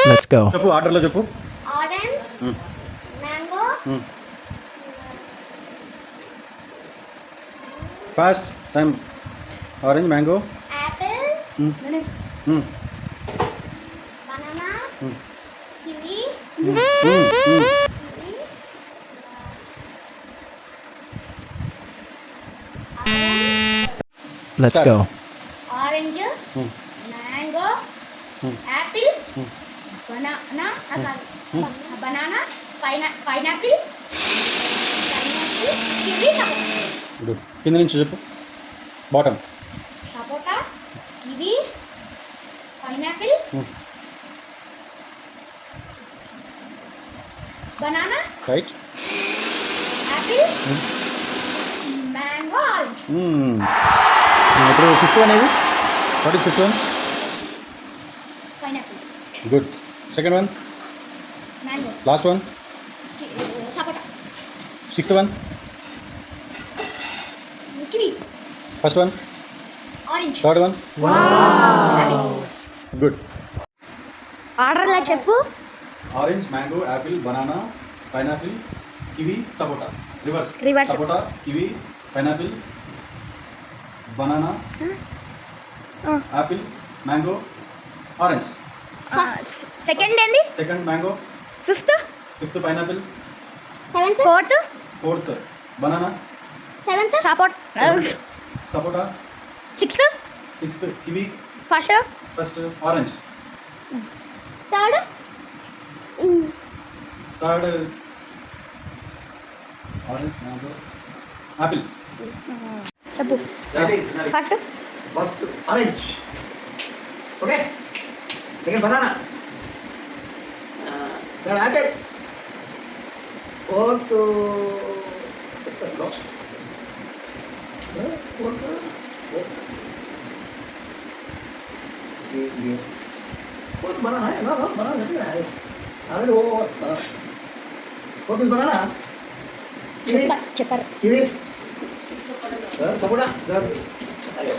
Let's go. చెప్పు ఆర్డర్లో చెప్పు. Orange, mango, fast time. Orange, mango, apple, banana, kiwi, Let's go. Orange, mango, apple, banana, banana, pineapple, kiwi, good. కింద నుంచి చెప్పు. Bottom. Sapota, kiwi, pineapple, banana, right. Apple, mango, orange. ఇప్పుడు fifth one ఏది? What is fifth one? Pineapple, good. Second one? Mango, last one? Sapota, sixth one? Kiwi, first one? Orange. Third one? Good. ఆర్డర్లా చెప్పు. Orange, mango, apple, banana, pineapple, kiwi, sapota. Reverse. Reverse. సపోటా, kiwi, pineapple, banana, Apple, mango, orange. Second ఏంది? Second mango, fifth, fifth pineapple, seventh, fourth, fourth banana, seventh, సపోటా, sixth, sixth kiwi, first, orange. Third, third orange, mango, Apple. చెప్పు. First, First orange. Okay. Second banana. Third apple. Fourth lost. Fourth. Fourth banana. No, banana. Already over. Fourth is banana. చెప్పారు. Kiwis. Sapota. Ayo.